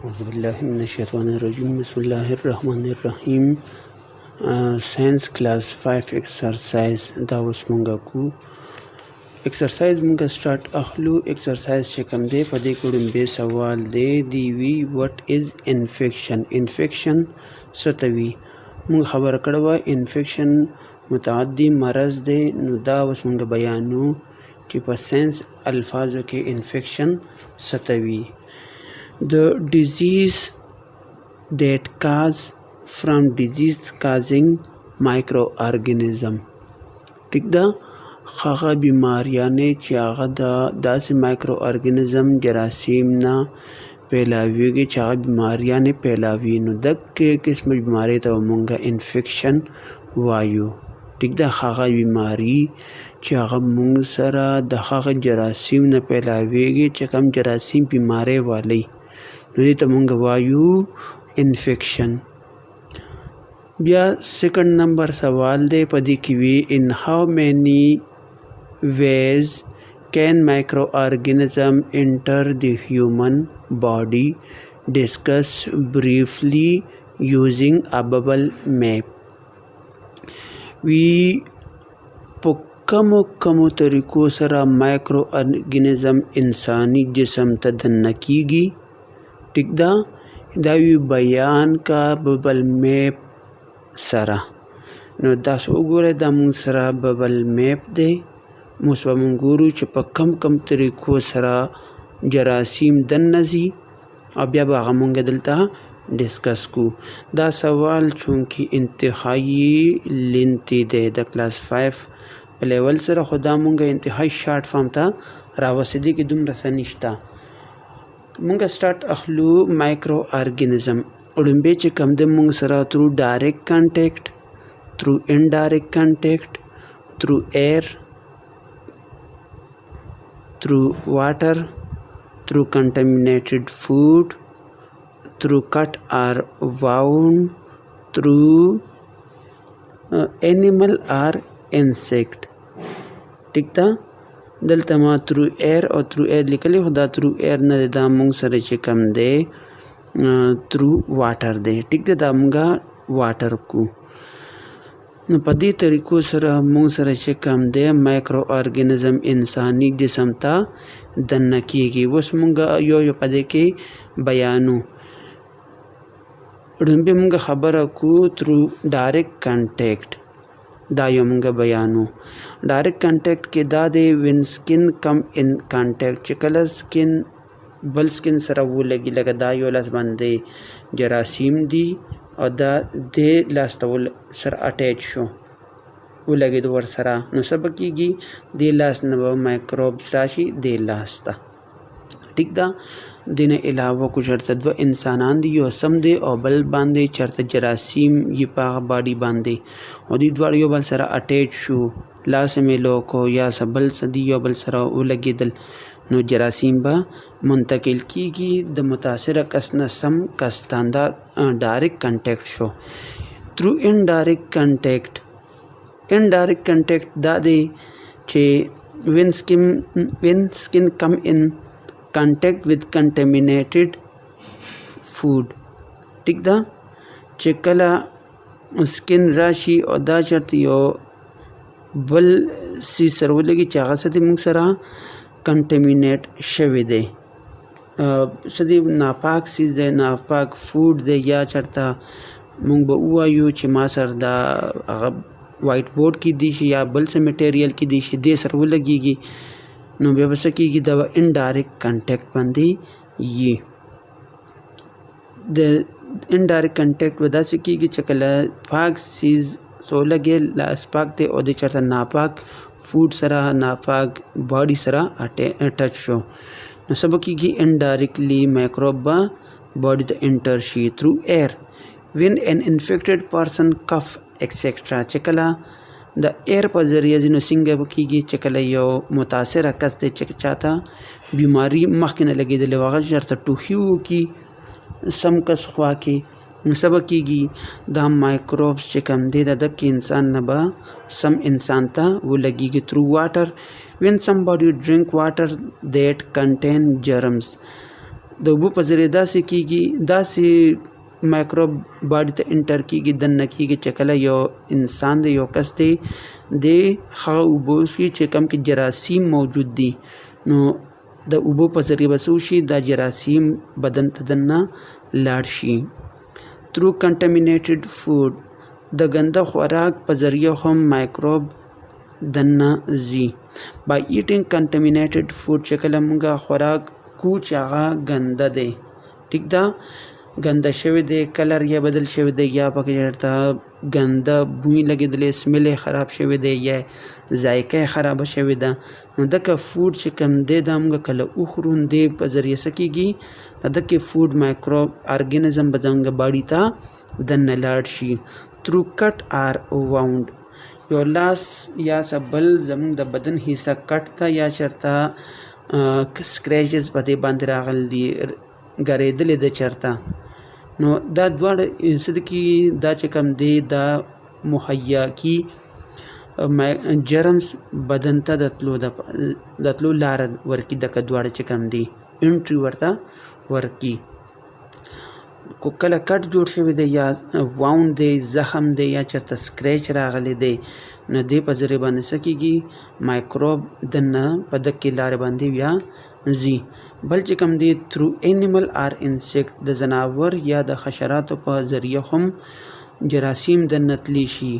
औज़ुबिल्लाहिमिनश्शैतानिर्रजीम बिस्मिल्लाहिर्रहमानिर्रहीम। Science class 5 exercise Davos मुंगा को एक्सरसाइज मुंगा स्टार्ट अखलू। एक्सरसाइज शकम दे पदे कुड़ुम बे सवाल दे दीवी व्हाट इज़ इन्फेक्शन। इन्फेक्शन सतवी मुंग खबर कड़वा इन्फेक्शन मुताद्दी मरज़ दे नु दावस मुंगा बयानू कि पसेंस अल्फाजों के इन्फेक्शन सतवी the disease that cause from disease causing microorganism ठीक दा खागा बीमारियाने चागा दा दास माइक्रो ऑर्गेनिज्म जरासीम ना फैलावी चागा बीमारियाने फैलावी नु दक के किस्म बीमारी तो मुंगा इन्फेक्शन वायु ठीक दा खागा बीमारी चागा मुंग सरा द खागा जरासीम ना फैलावी चकम जरासीम बीमारे वाली नुदी तमुंगा वायु इन्फेक्शन। बिया सेकंड नंबर सवाल दे पदी किवी in how many ways can microorganism enter the human body discuss briefly using a bubble map. वी कमो तरीकों सरा माइक्रो ऑर्गेनिज्म इंसानी जिस्म तदन्न कीगी ठीक दा दावी बयान का बबल मैप सरा नो दास उगोरे दा मुंग सरा बबल मैप दे मुसवा मुंगुरु चुपा कम तरीकों सरा जरासीम दन नजी अब या बागा मुंगे दलता डिस्कस को दा सवाल चूंकि इंतहाई लिंती दे द क्लास 5 लेवल सरा खुदा मुंगे इंतहाई शार्ट फॉर्म था रावसिदी की दुम रसनिश्ता मुंगा स्टार्ट अखलू माइक्रो ऑर्गेनिज्म उड़म्बे कम दे मुंग सरा through direct contact through indirect contact through air through water through contaminated food through cut और वाउंड थ्रू एनिमल और इंसेक्ट ठीक था दल तमा थ्रू एयर और थ्रू एयर लिखले खुदा थ्रू एयर न दा मुंग सरे कम दे थ्रू वाटर दे ठीक दे दामगा वाटर को न पदी तरीकों सरा मुंग सरे कम दे माइक्रो ऑर्गेनिज्म इंसानी जिस्म ता दन्न कीगी वस मुंगा यो पदे के बयानू उड़म्बे मुंगा खबर को थ्रू डायरेक्ट कांटेक्ट दायो मुंगा बयानू डायरेक्ट कांटेक्ट के दादे win skin come in contact चिकला स्किन बल स्किन सरा वो लगी लगा दायो लस बंदे जरासीम दी और दा दे लास्ट वो सर अटैच शो वो लगे दो वर सरा न सब कीगी दे लास्ट न माइक्रोब्स राशि दे लास्ता ठीक दा दिन अलावा कुछ अर्थ इंसानान दी यो सम दे और बल बांधे चरत जरासीम ये पाग बाड़ी बांधे और दी द्वार यो बल सरा अटैच शू लास में लो को या सबल सदी यो बल सरा वो लगे दल नो जरासीम बा मुंतकिल की द मुतासर कसना सम कस्तांदा direct contact show through indirect contact दादे चे win skin come in contact with contaminated food ठीक दा चिकला स्किन राशि और दा चरती हो बल सी सरवले की चागा सदी मुंग सरा कंटेमिनेट शवे दे सदी नापाक चीज़ दे नापाक फूड दे या चरता मुंग बुआ यू चिमा सर दा वाइट बोर्ड की दिश या बल से मटेरियल की दिश दे सरवले लगेगी नो व्यवस्था की दवा इनडायरेक्ट कांटेक्ट बंदी ये द इनडायरेक्ट कांटेक्ट वदा से की चकला पाक चीज़ तो लगे लास पाक दे और दे चरता नापाक फूड सरा नापाक बॉडी सरा टच शो न सब की indirectly microbe body the enter she through air when an infected person cough etcetera चकला द एयर पर जरिए जिनो सिंगे की चकला यो मुतासर कस दे चक चाहता बीमारी मख न लगे दे वाग शर्त टूहियो की सम कस ख्वा के सब की दाम माइक्रोब्स चिकम दे दक के इंसान नबा सम इंसान था वो लगेगी through water when somebody drink water that contain germs د اوبو په ذریعه داسې کیږي، داسې مایکروب باډي ته انټر کیږي، دننه کیږي چې کله یو انسان دی، یو کس دی، د هغه اوبو کې چې کوم کې جراثیم موجود دي، نو د اوبو په ذریعه به څه وشي، دا جراثیم بدن ته دننه لاړ شي. تھرو کنټامینیټډ فوډ، د ګنده خوراک په ذریعه هم مایکروب دننه ځي. بای ایټینګ کنټامینیټډ فوډ، چې کله موږ خوراک کو چې هغه ګنده دی، ټیک ده، ګنده شوی دی، کلر یا بدل شوی دی، یا پکې چېرته ګنده بوی لګېدلی، سمیل یې خراب شوی دی، یا ذایقه یې خرابه شوې ده، نو دغه فوډ چې کوم دی دا موږ کله وخورو، دې په ذریعه څه کېږي، د دغې فوډ مایکروب ارګنزم به زموږ باډي ته دننه لاړ شي. تھرو کټ آر واؤنډ، یو لاس یا څه بل زموږ د بدن حصه کټ ته یا چېرته سکریچز په دې باندې راغلی دي، ګرېدلی ده چېرته، نو دا دواړه څه کې دا چې کوم دی دا مهیا کی جرمز بدن ته د تلو لاره ورکي، دغه دواړه چې کوم دی انټري ورته ورکي. کو کله کټ جوړ شوی دی یا واؤنډ دی، زخم دی، یا چېرته سکریچ راغلی دی، نو دې په ذریعه باندې څه کېږي، مایکروب دننه په دغې لارې باندې بیا ځي. بل چې کوم دی تھرو انیمل آر انسیکټ، د ځناور یا د حشراتو په ذریعه هم جراثیم دننه تلی شي.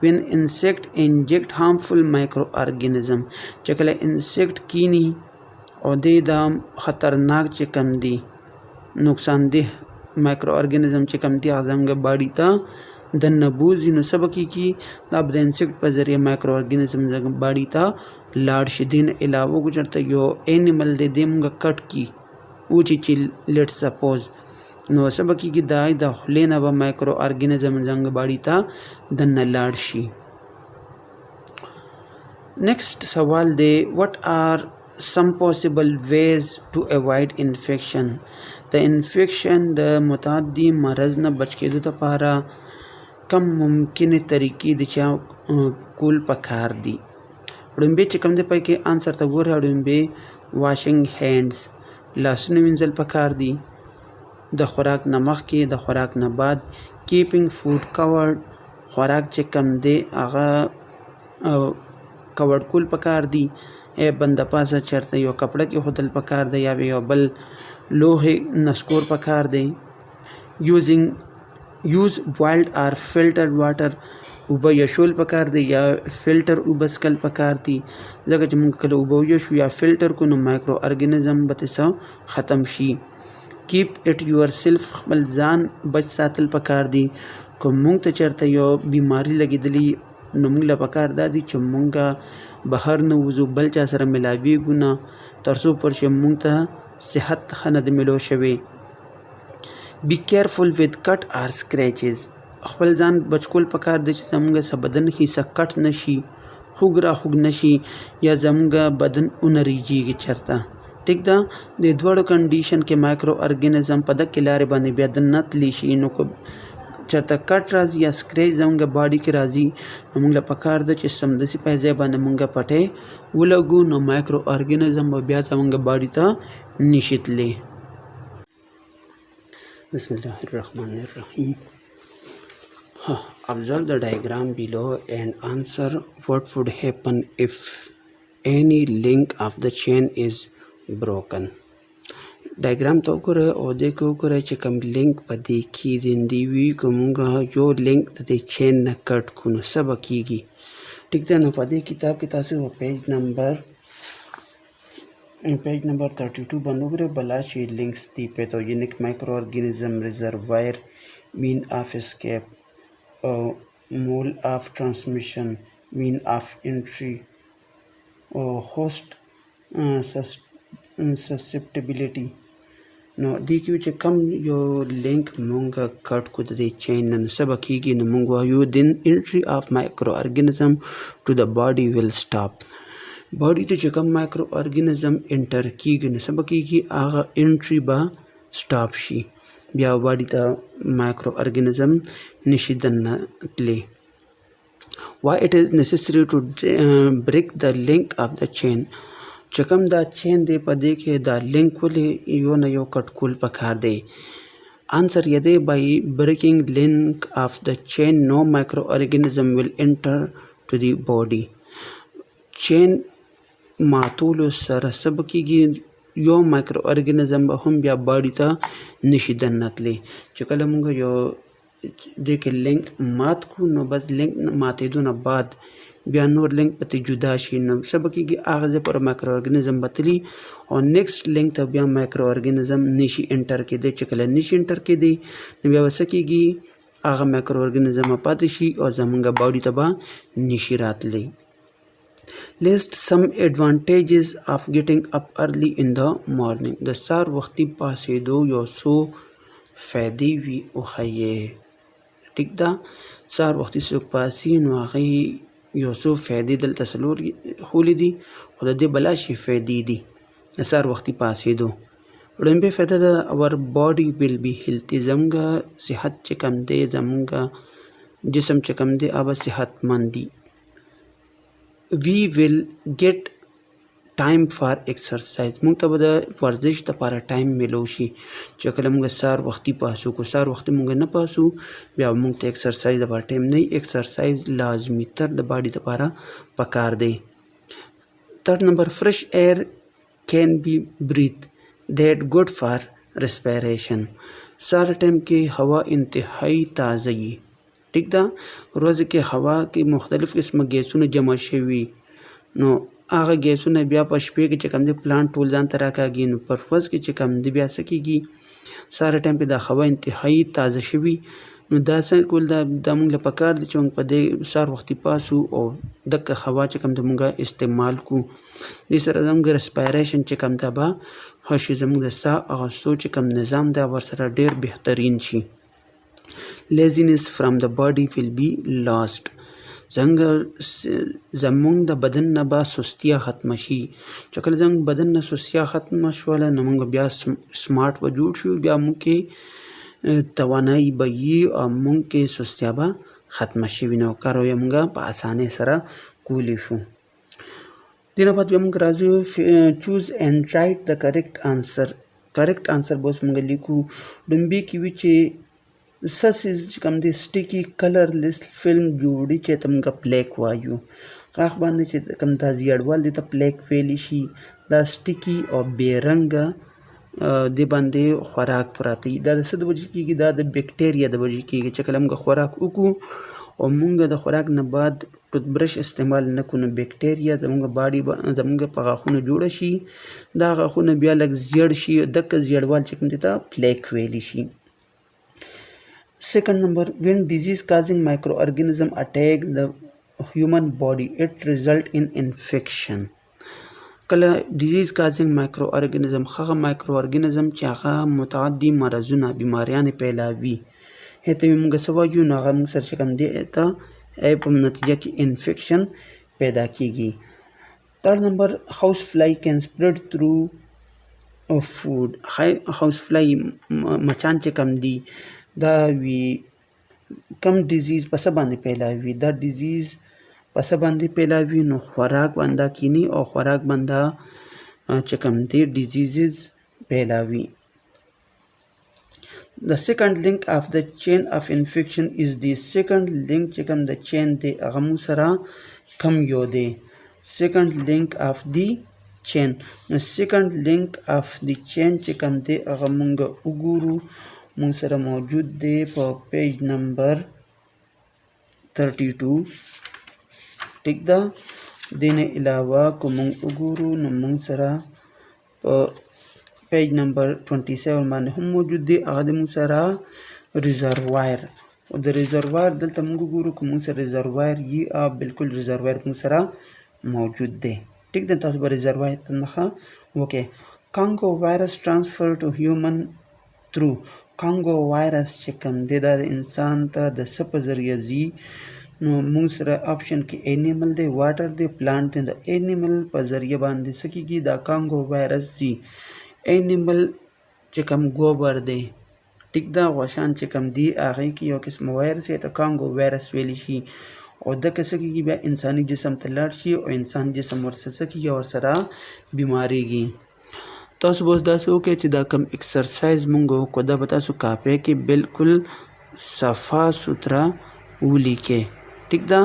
when insect inject harmful microorganism، چې کله انسیکټ کینی او دا خطرناک چې کوم دی نقصان ده مایکرو ارګانیزم چې کوم دی هغه زموږ باډي ته دننه بوځي، نو څه به کېږي، دا به د انسیکټ په ذریعه مایکرو ارګانیزم زموږ باډي ته لاړ شي. دې نه علاوه که چېرته یو انیمل دی، دی موږ کټ کي وچې چې لیټ سپوز، نو څه به کېږي، دا د خولې نه به مایکرو ارګانیزم زموږ باډي ته دننه لاړ شي. نیکسټ سوال دی، what are some possible ways to avoid infection؟ د انفیکشن د متعدي مرض نه بچ کېدو لپاره کم ممکنې طریقې د چا کول پکار دي؟ وړومبی چې کوم دی پای کې آنسر ته ګورئ، وړومبی واشنګ هینډز، لاسونه وینځل پکار دي، د خوراک نه مخکې، د خوراک نه بعد، کیپینګ فوډ کورډ، خوراک چې کوم دی هغه کورډ کول پکار دي، بنده پاسه چېرته یو کپړه کې ایښودل پکار دی، یا یو بل لوښی نسکور پکار دی. یوز بوایلډ آر فلټرډ واټر، اوبه یشول پکار دی یا فلټر اوبه څښل پکار دي، ځکه چې موږ کله اوبه ویشو یا فلټر کو نو مایکرو ارګانیزم به څه ختم شي. کیپ اټ یور سیلف، خپل ځان بچ ساتل پکار دي. که موږ ته چېرته یو بیماري لګېدلي نو موږ له پکار دا دي چې موږ بهر نه وځو، بل چا سره ملاویږو نه، تر څو پورې چې موږ ته صحت ښه نه د ملو شوی. بی کیرفل ود کټ آر سکریچز، خپل ځان بچ کول پکار دی چې زموږ څه بدن حصه کټ نشي، خوږ را خوږ نشي، یا زموږ بدن ونه ریجېږي چېرته، ټیک ده. د دواړو کنډیشن کې مایکرو ارګانیزم په دغې لارې باندې بیا دننه تلی شي، نو که چېرته کټ راځي یا سکریچ زموږ باډي کې راځي، نو موږ له پکار ده چې سمدستي په ځای باندې موږ پټۍ ولګو، نو مایکرو ارګانیزم به بیا زموږ باډي ته نشي تللی. بسم الله الرحمن الرحیم. Observe the diagram below and answer what would happen if any link of the chain is broken. ډایګرام ته وګورئ او دې کې وګورئ چې کوم لینک په دې کې زندې وي، که موږ یو لینک د دې چین نه کټ کړو نو څه به کېږي، ټیک ده. نو په دې کتاب کې تاسو پیج نمبر 32 باندې وګورئ، بلا شي لینکس دي، پیتوجینک مایکرو ارګانیزم، ریزروایر، مین آف اسکیپ، mode of transmission, mean of entry, host susceptibility. نو دې کې چې کوم یو لینک مونږ کټ کو د دې چین نه څه به کېږي، نو مونږ وایو then entry of microorganism to the body will stop. باډي ته چې کوم مایکرو ارګانیزم انټر کېږي نو څه به کېږي، هغه انټري به سټاپ شي، بیا باډي ته مایکرو ارګانیزم نشي دننه تللی. Why it is necessary to break the link of the chain؟ چې کوم دا چین دی په دې کې دا لینک ولې یو نه یو کټ کول پکار دی. Answer یې دی by breaking link of the chain no microorganism will enter to the body. چین ماتولو سره سبب کېږي یو مایکرو ارګانیزم به هم بیا باډي ته نشي دننتلی. چې کله موږ یو دې کې لینک مات کړو نو بس لینک ماتېدو نه بعد بیا نور لینک پته جدا شي نو سبب کېږي هغه ځای پر مایکرو ارګانیزم به تلي او نیکسټ لینک ته بیا مایکرو ارګانیزم نشي انټر کېدی. چې کله نشي انټر کېدی نو بیا به څه کېږي هغه مایکرو ارګانیزم پاتې شي او زموږ باډي ته به نشي راتلی. List some advantages of getting up early in the morning. د سهار وختي پاڅېدو یو څو فایدې وي وښیې. ټیک ده، سهار وختي څوک پاڅي نو هغې یو څو فایدې دلته څلور ښولې دي خو د دې بلا شي فایدې دي د سهار وختي پاڅېدو. لومبۍ فایده ده our body will be healthy. زموږ صحت چې کوم دی زموږ جسم چې کوم دی هغه به صحتمند دي. We will get time for exercise. موږ ته به د ورزش دپاره ټایم میلو شي. چې کله موږ سهار وختي پاڅو که سهار وختي موږ نه پاڅو بیا موږ ته ایکسرسایز دپاره ټایم نه وي. ایکسرسایز لازمي تر د باډي دپاره پکار دی. Third number, fresh air can be breathed that good for respiration. سهار ټایم کې هوا انتهایی تازه وي. ټیک ده، ورځ کې هوا کې مختلف قسمه ګیسونه جمع شوي نو هغه ګیسونه بیا په شپې کې چې کوم دی پلانټ ټول ځان ته راکاږي نو پر ورځ کې چې کوم دی بیا څه کېږي سهار ټایم کې دا هوا انتهایی تازه شوي نو دا څه کول دا موږ له پکار دی چې موږ په دې سهار وختي پاڅو او دغه هوا چې کوم دی موږ استعمال کړو. دې سره زموږ ریسپایریشن چې کوم دی به ښه شي، زموږ د ساه اخیستو چې کوم نظام دی ورسره ډېر بهترین شي. Laziness from the body will be lost. زمونږ د بدن نه به سستیا ختمه شي. چې کله زموږ بدن نه سستیا ختمه شوله نو موږ بیا سمارټ به جوړ شو، بیا موږ کې توانایي به وي او موږ کې سستیا به ختمه شوي نو کار یې موږ په اسانۍ سره کولی شو. دې نه بعد بیا موږ راځو چوز اینډ رایټ د کریکټ آنسر. کریکټ آنسر به اوس موږ لیکو. لومبۍ کې وي چې سسیز چې کوم دی سټیکي کلرلیس فلم جوړي چې ته موږ پلیک وایو. غاښ باندې چې کوم دا زیړوال دی ته پلیک ویلی شي. دا سټیکي او بې رنګه دې باندې خوراک پراته وي. دا د څه د وجې کېږي؟ دا د بیکټیریا د وجې کېږي. چې کله موږ خوراک وکړو او موږ د خوراک نه بعد ټوت برش استعمال نه کړو نو بیکټیریا زموږ باډي زموږ په غاښونو جوړه شي. دا غاښونه بیا لږ زیړ شي دغه زیړوال چې کوم دی ته پلیک ویلی شي. Second number, when disease causing microorganism attack the human body, it result in infection. کله disease causing microorganism هغه microorganism چې هغه متعدي مرضونه بیماریانې پیلاوي هته موږ څه وایو نو هغه موږ سره چې کوم دی ته په نتیجه کې انفیکشن پیدا کېږي. Third number, house fly can spread through food. house fly مچان چې کوم دی دا وی کم ډیزیز په څه باندې پیلاوي؟ دا ډیزیز په څه باندې پیلاوي؟ نو خوراک باندې کینی او خوراک باندې چې کوم دی ډیزیزز پیلاوي. The second link of the chain of infection is the second link چې کوم د چین دی هغه مو سره کم یو دی. second link of the chain. نو second link of the chain چې کوم دی هغه مونږ وګورو مونږ سره موجود دی په پیج نمبر 32. ټیک ده، دې نه علاوه که مونږ وګورو نو مونږ سره په پیج نمبر 27 باندې هم موجود دی. هغه د مونږ سره ریزروایر او د ریزروایر دلته مونږ وګورو که مونږ سره ریزروایر یي بالکل ریزروایر مونږ سره موجود دی. ټیک ده، تاسو به ریزروایر ته نښه وکړئ. کانګو وایرس ټرانسفر ټو هیومن تھرو. کانګو وایرس چې کوم دی دا د انسان ته د څه په ذریعه ځي؟ نو موږ سره آپشن کې انیمل دی، واټر دی، پلانټ دی. د انیمل په ذریعه باندې څه کېږي؟ دا کانګو وایرس ځي. انیمل چې کوم ګوبر دی ټیک ده، غوښان چې کوم دی هغې کې یو قسم وایرس یې ته کانګو وایرس ویلی شي او د کسه کېږي بیا انساني جسم ته لاړ شي او انسان جسم ورسره څه کېږي ورسره بیماریږي. تاسو به اوس داسې وکړئ چې دا کوم اکسرسایز مونږ وکړو دا به تاسو کاپۍ کې بالکل صفا سوتره ولیکئ. ټیک ده.